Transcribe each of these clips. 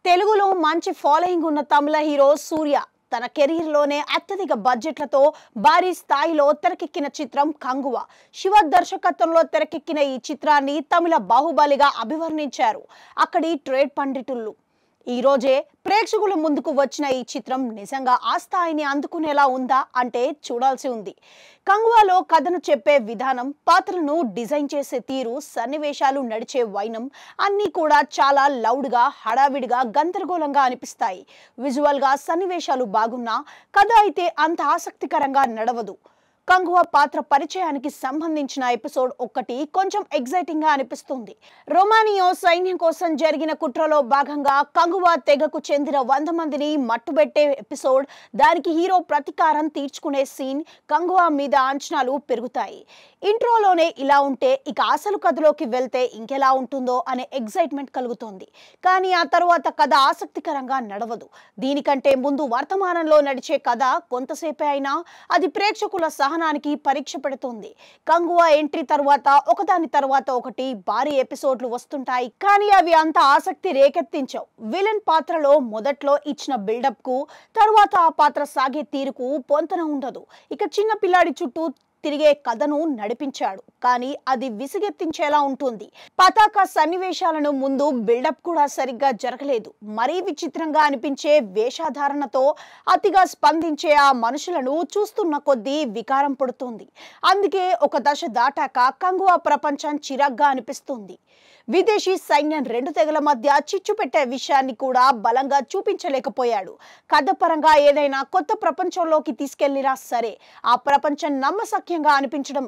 తెలుగులో మంచి ఫాలోయింగ్ ఉన్న తమిళ హీరో సూర్య తన కెరీర్ లోనే అత్యధిక బడ్జెట్లతో భారీ స్థాయిలో తెరకెక్కిన చిత్రం కంగువ. శివ దర్శకత్వంలో తెరకెక్కిన ఈ చిత్రాన్ని తమిళ బాహుబలిగా అభివర్ణించారు అక్కడి ట్రేడ్ పండితులు. ఈ రోజే ప్రేక్షకుల ముందుకు వచ్చిన ఈ చిత్రం నిజంగా ఆ స్థాయిని అందుకునేలా ఉందా అంటే చూడాల్సి ఉంది. కంగువాలో కథను చెప్పే విధానం, పాత్రలను డిజైన్ చేసే తీరు, సన్నివేశాలు నడిచే వైనం అన్నీ కూడా చాలా లౌడ్గా, హడావిడిగా, గందరగోళంగా అనిపిస్తాయి. విజువల్గా సన్నివేశాలు బాగున్నా కథ అయితే అంత ఆసక్తికరంగా నడవదు. కంగువ పాత్ర పరిచయానికి సంబంధించిన ఎపిసోడ్ ఒక్కటి కొంచెం ఎగ్జైటింగ్ గా అనిపిస్తుంది. రొమానియో సైన్యం కోసం జరిగిన కుట్రలో భాగంగా కంగువ తెగకు చెందిన 100 మందిని మట్టుబెట్టే ఎపిసోడ్, దానికి హీరో ప్రతీకారం తీర్చుకునే సీన్ కంగువ మీద అంచనాలు పెరుగుతాయి. ఇంట్రోలోనే ఇలా ఉంటే ఇక అసలు కథలోకి వెళ్తే ఇంకెలా ఉంటుందో అనే ఎగ్జైట్మెంట్ కలుగుతోంది. కానీ ఆ తర్వాత కథ ఆసక్తికరంగా నడవదు. దీనికంటే ముందు వర్తమానంలో నడిచే కథ కొంతసేపే అయినా అది ప్రేక్షకుల సహనానికి పరీక్ష పెడుతుంది. కంగువ ఎంట్రీ తర్వాత ఒకదాని తర్వాత ఒకటి భారీ ఎపిసోడ్లు వస్తుంటాయి, కానీ అవి అంత ఆసక్తి రేకెత్తించవు. విలన్ పాత్రలో మొదట్లో ఇచ్చిన బిల్డప్ కు తర్వాత ఆ పాత్ర సాగే తీరుకు పొంతన ఉండదు. ఇక చిన్న పిల్లాడి చుట్టూ తిరిగే కథను నడిపించాడు, కానీ అది విసిగెత్తించేలా ఉంటుంది. పతాక సన్నివేశాలను ముందు బిల్డప్ కూడా సరిగ్గా జరగలేదు. మరీ విచిత్రంగా అనిపించే వేషధారణతో అతిగా స్పందించే ఆ మనుషులను చూస్తున్న కొద్దీ వికారం పడుతుంది. అందుకే ఒక దశ దాటాక కంగువ ప్రపంచం చిరాగ్గా అనిపిస్తుంది. విదేశీ సైన్యం రెండు తెగల మధ్య చిచ్చు పెట్టే విషయాన్ని కూడా బలంగా చూపించలేకపోయాడు. కథ పరంగా ఏదైనా కొత్త ప్రపంచంలోకి తీసుకెళ్లినా సరే ఆ ప్రపంచం నమ్మశక్యంగా అనిపించడం,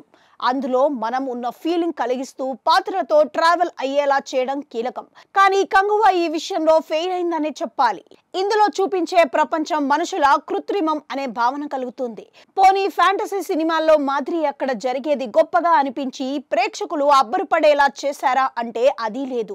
అందులో మనం ఉన్న ఫీలింగ్ కలిగిస్తూ పాత్రతో ట్రావెల్ అయ్యేలా చేయడం కీలకం. కానీ కంగువ ఈ విషయంలో ఫెయిల్ అయిందనే చెప్పాలి. ఇందులో చూపించే ప్రపంచం మనుషుల కృత్రిమం అనే భావన కలుగుతుంది. పోనీ ఫ్యాంటసీ సినిమాల్లో మాదిరి అక్కడ జరిగేది గొప్పగా అనిపించి ప్రేక్షకులు అబ్బరుపడేలా చేశారా అంటే అది లేదు.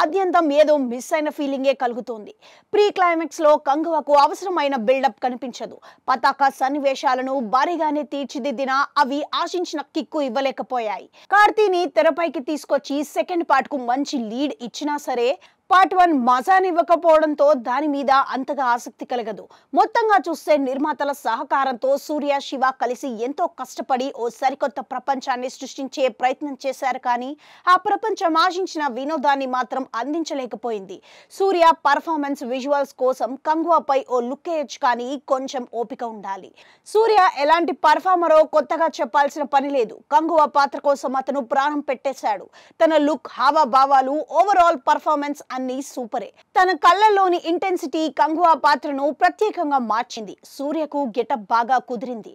ఆద్యంతం ఏదో మిస్ అయిన ఫీలింగే కలుగుతుంది. ప్రీ క్లైమాక్స్ లో కంగువకు అవసరమైన బిల్డప్ కనిపించదు. పతాక సన్నివేశాలను భారీగానే తీర్చిదిద్దినా అవి ఆశించిన కిక్కు ఇవ్వలేకపోయాయి. కార్తీని తెరపైకి తీసుకొచ్చి సెకండ్ పార్ట్ కు మంచి లీడ్ ఇచ్చినా సరే పార్ట్ 1 మజానివ్వకపోవడంతో దాని మీద అంతగా ఆసక్తి కలగదు. మొత్తంగా చూస్తే నిర్మాతల సహకారంతో సూర్య, శివ కలిసి ఎంతో కష్టపడి ఓ సరికొత్త ప్రపంచాన్ని సృష్టించే ప్రయత్నం చేశారు, కానీ ఆ ప్రపంచం ఆశించిన వినోదాన్ని మాత్రం అందించలేకపోయింది. సూర్య పర్ఫార్మెన్స్, విజువల్స్ కోసం కంగువపై ఓ లుక్ వేయొచ్చు, కానీ కొంచెం ఓపిక ఉండాలి. సూర్య ఎలాంటి పర్ఫార్మరో కొత్తగా చెప్పాల్సిన పని లేదు. కంగువ పాత్ర కోసం అతను ప్రాణం పెట్టేశాడు. తన లుక్, హావభావాలు, ఓవరాల్ పర్ఫార్మెన్స్ అన్ని సూపరే. తన కళ్ళల్లోని ఇంటెన్సిటీ కంగువ పాత్రను ప్రత్యేకంగా మార్చింది. సూర్యకు గెటప్ బాగా కుదిరింది.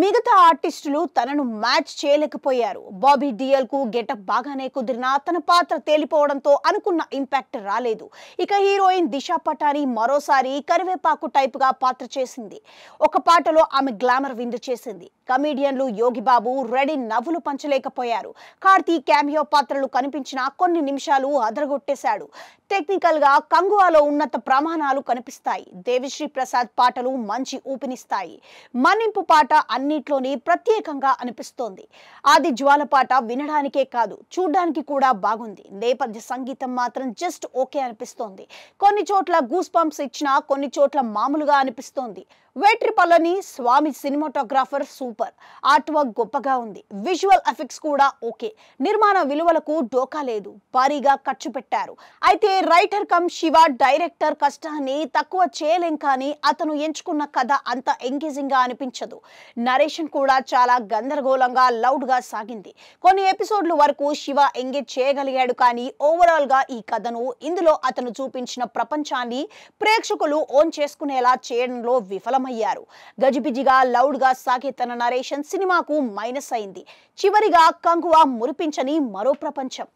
మిగతా ఆర్టిస్టులు తనను మ్యాచ్ చేయలేకపోయారు. బాబీ డియోల్ కు గెటప్ బాగానే కుదిరినా తన పాత్ర తేలిపోవడంతో అనుకున్న ఇంపాక్ట్ రాలేదు. ఇక హీరోయిన్ దిశా పటాని మరోసారి కరివేపాకు టైప్ గా పాత్ర చేసింది. ఒక పాటలో ఆమె గ్లామర్ విందు చేసింది. కమీడియన్లు యోగిబాబు, రెడీ నవ్వులు పంచలేకపోయారు. కార్తీ క్యామియో పాత్రలు కనిపించిన కొన్ని నిమిషాలు అదరగొట్టేశాడు. టెక్నికల్ గా కంగువలో ఉన్నత ప్రమాణాలు కనిపిస్తాయి. దేవిశ్రీ ప్రసాద్ పాటలు మంచి ఊపినిస్తాయి. మన్నింపు పాట అన్నిట్లోని ప్రత్యేకంగా అనిపిస్తోంది. ఆది జ్వాల పాట వినడానికే కాదు, చూడ్డానికి కూడా బాగుంది. నేపథ్య సంగీతం మాత్రం జస్ట్ ఓకే అనిపిస్తోంది. కొన్ని చోట్ల గూస్ బంప్స్ ఇచ్చినా కొన్ని చోట్ల మామూలుగా అనిపిస్తోంది. వేట్రిపల్లని స్వామి సినిమాటోగ్రాఫర్ సూపర్. ఆర్ట్ వర్క్ గొప్పగా ఉంది. విజువల్ ఎఫెక్ట్స్ కూడా ఓకే. నిర్మాణ విలువలకు డోకా లేదు. భారీగా ఖర్చు పెట్టారు. అయితే రైటర్ కమ్ శివ డైరెక్టర్ కష్టాన్ని తక్కువ చేయలేం, కానీ అతను ఎంచుకున్న కథ అంత ఎంగేజింగ్ గా అనిపించదు. నరేషన్ కూడా చాలా గందరగోళంగా, లౌడ్ గా సాగింది. కొన్ని ఎపిసోడ్ల వరకు శివ ఎంగేజ్ చేయగలిగాడు, కానీ ఓవరాల్ గా ఈ కథను, ఇందులో అతను చూపించిన ప్రపంచాన్ని ప్రేక్షకులు ఓన్ చేసుకునేలా చేయడంలో విఫలమయ్యారు. గజిబిజిగా, లౌడ్ గా సాగే తన నరేషన్ సినిమాకు మైనస్ అయింది. చివరిగా కంగువ మురిపించని మరో ప్రపంచం.